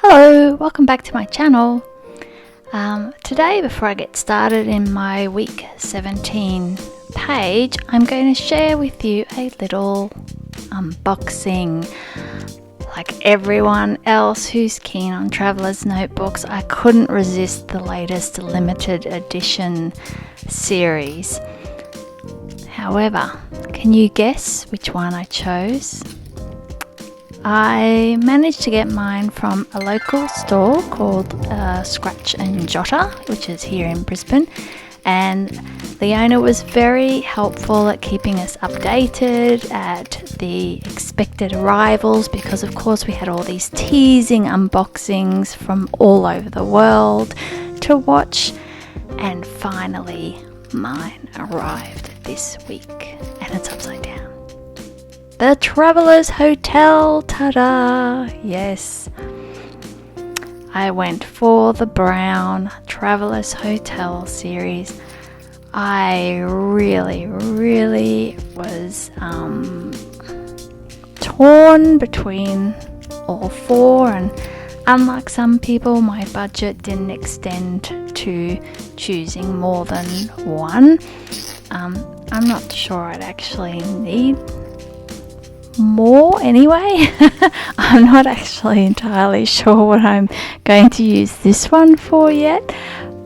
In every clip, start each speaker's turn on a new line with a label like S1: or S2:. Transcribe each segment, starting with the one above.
S1: Hello, welcome back to my channel. Today, before I get started in my week 17 page, I'm going to share with you a little unboxing. Like everyone else who's keen on Traveler's Notebooks, I couldn't resist the latest limited edition series. However, can you guess which one I chose? I managed to get mine from a local store called Scratch and Jotter, which is here in Brisbane, and the owner was very helpful at keeping us updated at the expected arrivals, because of course we had all these teasing unboxings from all over the world to watch, and finally mine arrived this week and it's upside down. The Traveller's Hotel, ta-da! Yes, I went for the brown Traveller's Hotel series. I really was torn between all four, and unlike some people, my budget didn't extend to choosing more than one. I'm not sure I'd actually need more anyway. I'm not actually entirely sure what I'm going to use this one for yet,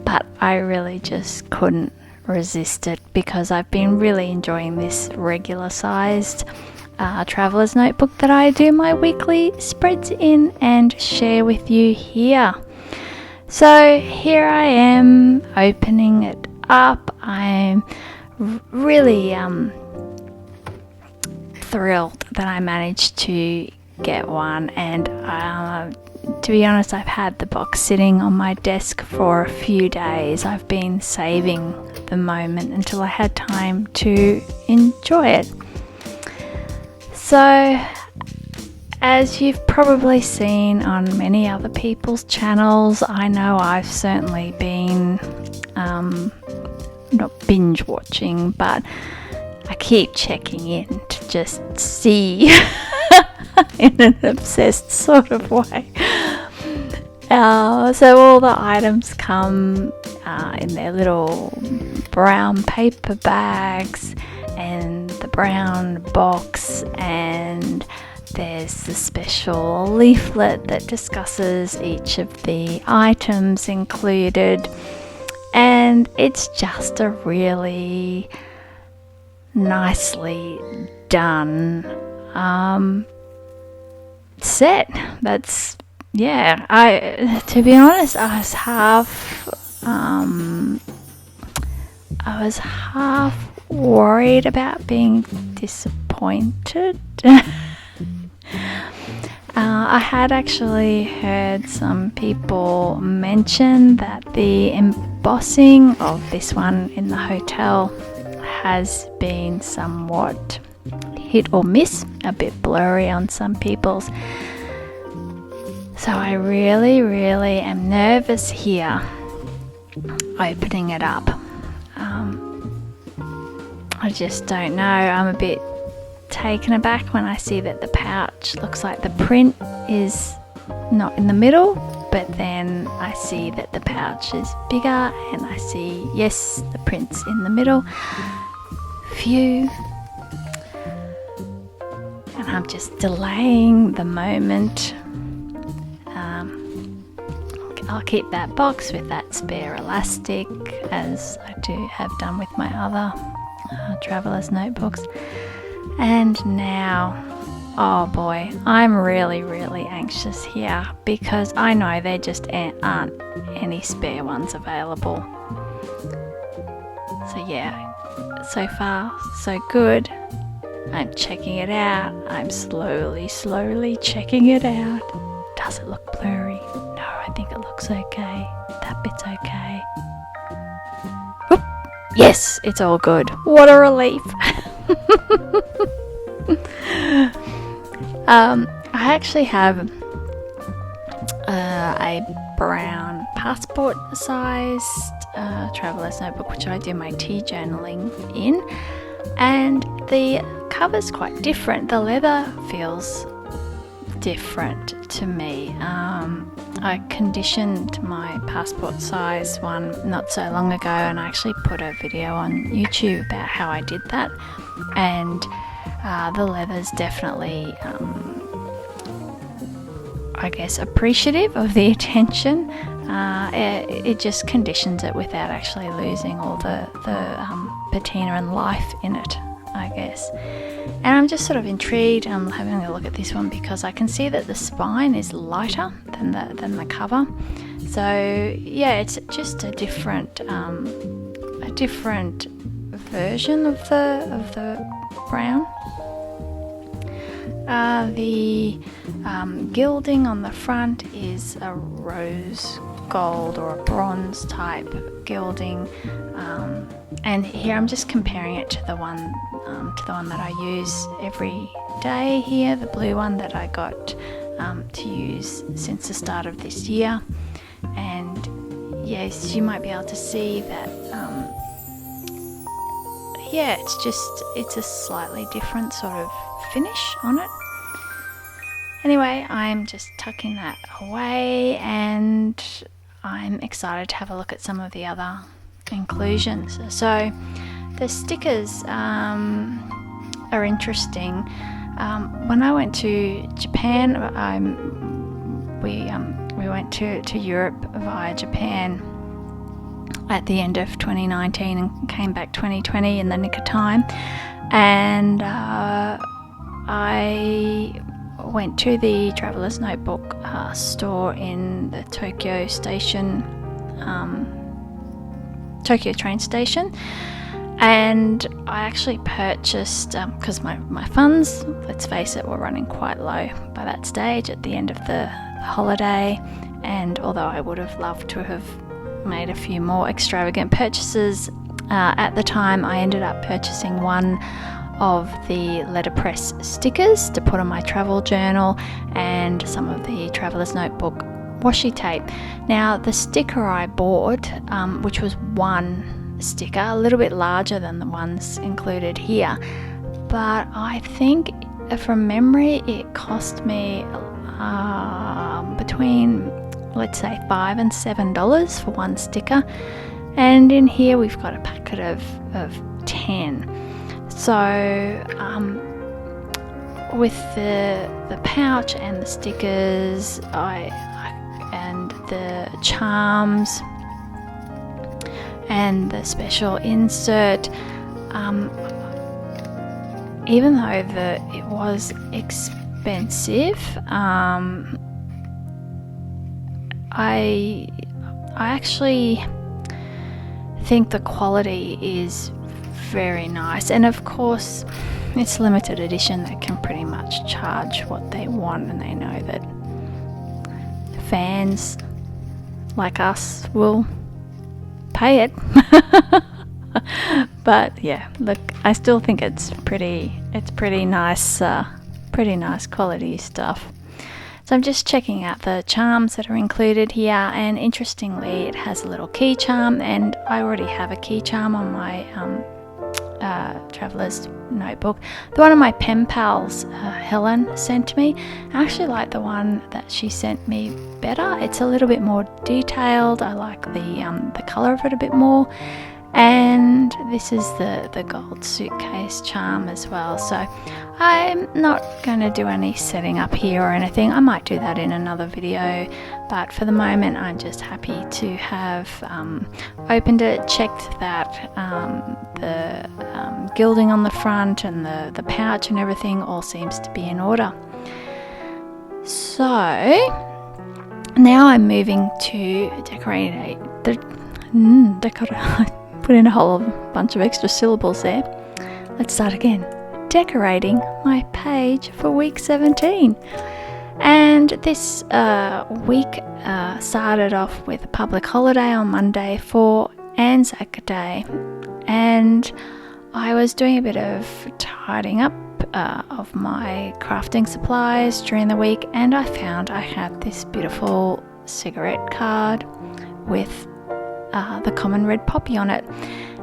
S1: but I really just couldn't resist it because I've been really enjoying this regular sized Traveler's Notebook that I do my weekly spreads in and share with you here. So here I am opening it up. I'm really thrilled that I managed to get one, and to be honest, I've had the box sitting on my desk for a few days. I've been saving the moment until I had time to enjoy it. So, as you've probably seen on many other people's channels, I know I've certainly been not binge watching, but I keep checking in to just see in an obsessed sort of way. So all the items come in their little brown paper bags and the brown box, and there's the special leaflet that discusses each of the items included, and it's just a really nicely done set. That's, yeah, to be honest, I was half worried about being disappointed. I had actually heard some people mention that the embossing of this one in the hotel has been somewhat hit or miss, a bit blurry on some people's. So I really am nervous here opening it up. I just don't know. I'm a bit taken aback when I see that the pouch looks like the print is not in the middle, but then I see that the pouch is bigger and I see, yes, the print's in the middle. Phew. And I'm just delaying the moment. I'll keep that box with that spare elastic, as I have done with my other Traveler's Notebooks. And now, oh boy, I'm really anxious here because I know there just aren't any spare ones available. So yeah, so far so good. I'm checking it out. I'm slowly checking it out. Does it look blurry? No, I think it looks okay. That bit's okay. Whoop. Yes, it's all good. What a relief. I actually have a brown passport sized Traveler's Notebook, which I do my tea journaling in, and the cover's quite different. The leather feels different to me. I conditioned my passport size one not so long ago, and I actually put a video on YouTube about how I did that, and the leather's definitely I guess appreciative of the attention. It just conditions it without actually losing all the patina and life in it, I guess. And I'm just sort of intrigued. I'm having a look at this one because I can see that the spine is lighter than the cover. So yeah, it's just a different version of the brown. The gilding on the front is a rose gold or a bronze type gilding, and here I'm just comparing it to the one that I use every day here, the blue one that I got to use since the start of this year. And yes, you might be able to see that yeah, it's a slightly different sort of finish on it. Anyway, I'm just tucking that away, and I'm excited to have a look at some of the other inclusions. So the stickers are interesting. When I went to Japan, we went to Europe via Japan at the end of 2019 and came back 2020 in the nick of time. And I went to the Traveller's Notebook store in the Tokyo train station, and I actually purchased, because my funds, let's face it, were running quite low by that stage at the end of the holiday, and although I would have loved to have made a few more extravagant purchases at the time, I ended up purchasing one of the letterpress stickers to put on my travel journal and some of the Traveller's Notebook washi tape. Now the sticker I bought, which was one sticker, a little bit larger than the ones included here, but I think from memory it cost me between, let's say, $5 and $7 for one sticker, and in here we've got a packet of 10. So with the pouch and the stickers, and the charms and the special insert, even though it was expensive, I actually think the quality is very nice, and of course it's limited edition. They can pretty much charge what they want, and they know that fans like us will pay it. But yeah, look, I still think it's pretty nice, pretty nice quality stuff. So I'm just checking out the charms that are included here, and interestingly it has a little key charm, and I already have a key charm on my Traveller's Notebook. The one of my pen pals, Helen, sent me. I actually like the one that she sent me better. It's a little bit more detailed. I like the colour of it a bit more. And this is the gold suitcase charm as well. So I'm not going to do any setting up here or anything. I might do that in another video, but for the moment I'm just happy to have opened it, checked that the gilding on the front and the pouch and everything all seems to be in order. So now I'm moving to decorate put in a whole bunch of extra syllables there. Let's start again. Decorating my page for week 17. And this week started off with a public holiday on Monday for ANZAC Day. And I was doing a bit of tidying up of my crafting supplies during the week, and I found I had this beautiful cigarette card with the common red poppy on it,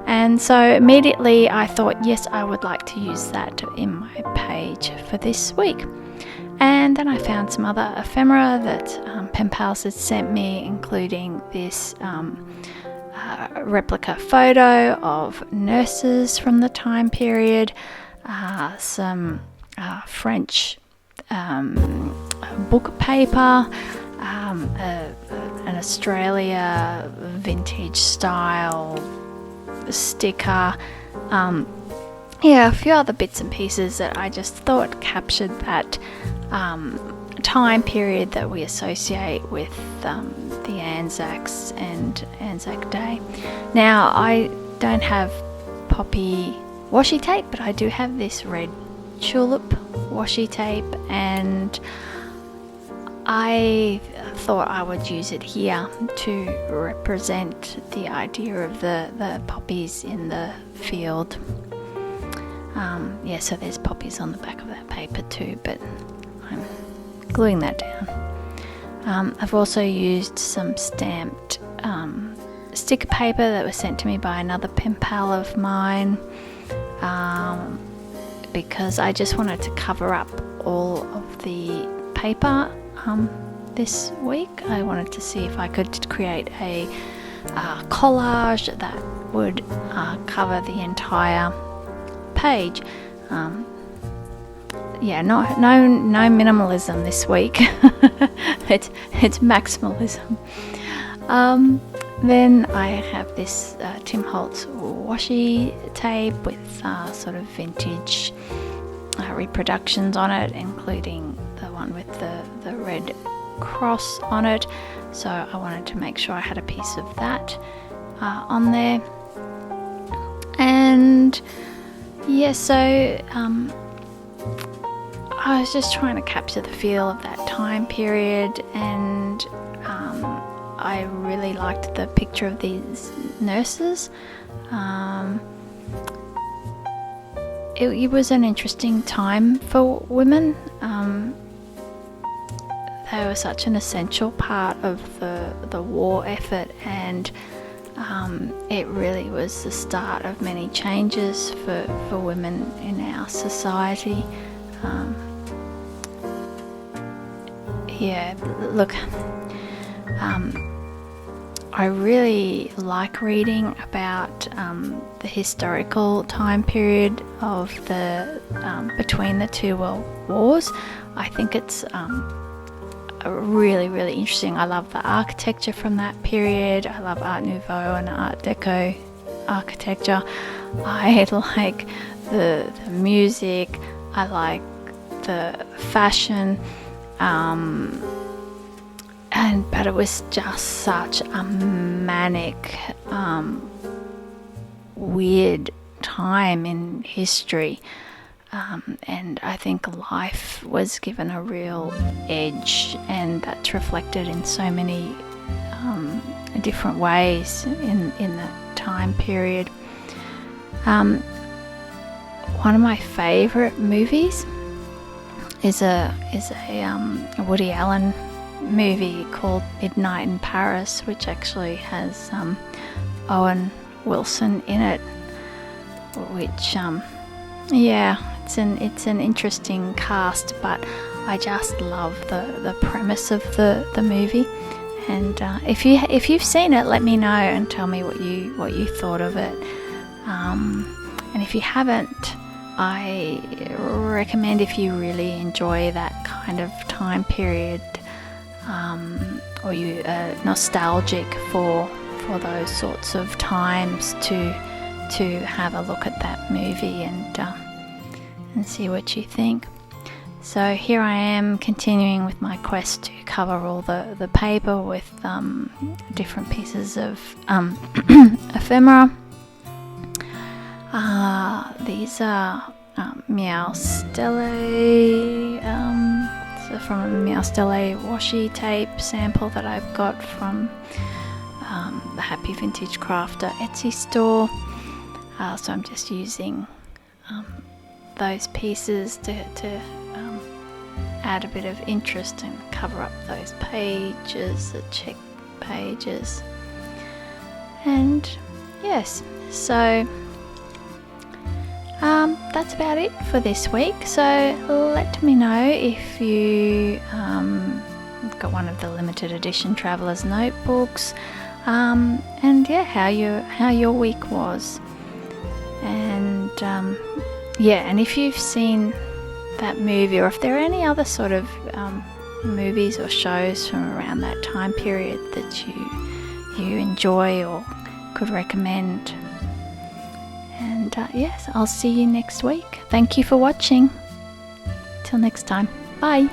S1: and so immediately I thought, yes, I would like to use that in my page for this week. And then I found some other ephemera that pen pals had sent me, including this replica photo of nurses from the time period, some French book paper, an Australia vintage style sticker, a few other bits and pieces that I just thought captured that time period that we associate with the ANZACs and ANZAC Day. Now, I don't have poppy washi tape, but I do have this red tulip washi tape, and I thought I would use it here to represent the idea of the poppies in the field. So there's poppies on the back of that paper too, but I'm gluing that down. I've also used some stamped sticker paper that was sent to me by another pen pal of mine, because I just wanted to cover up all of the paper this week. I wanted to see if I could create a collage that would cover the entire page. No minimalism this week. it's maximalism. Then I have this Tim Holtz washi tape with sort of vintage reproductions on it, including the one with the red cross on it. So I wanted to make sure I had a piece of that on there. And I was just trying to capture the feel of that time period, and I really liked the picture of these nurses. It was an interesting time for women. They were such an essential part of the war effort, and it really was the start of many changes for women in our society. I really like reading about the historical time period of the between the two world wars. I think it's really, really interesting. I love the architecture from that period. I love Art Nouveau and Art Deco architecture. I like the music. I like the fashion. But it was just such a manic, weird time in history. And I think life was given a real edge, and that's reflected in so many different ways in that time period. One of my favourite movies is a Woody Allen movie called Midnight in Paris, which actually has Owen Wilson in it, which it's an interesting cast, but I just love the premise of the movie. And if you've seen it, let me know and tell me what you thought of it. And if you haven't, I recommend, if you really enjoy that kind of time period, or you are nostalgic for those sorts of times, to have a look at that movie and see what you think. So here I am, continuing with my quest to cover all the paper with different pieces of ephemera. These are Meow Stele, so from a Meow Stele washi tape sample that I've got from the Happy Vintage Crafter Etsy store. So I'm just using those pieces to add a bit of interest and cover up those pages, the check pages. And yes, so that's about it for this week. So let me know if you got one of the limited edition Traveller's Notebooks, and yeah, how your week was. And and if you've seen that movie, or if there are any other sort of movies or shows from around that time period that you enjoy or could recommend. And yes, I'll see you next week. Thank you for watching. Till next time. Bye.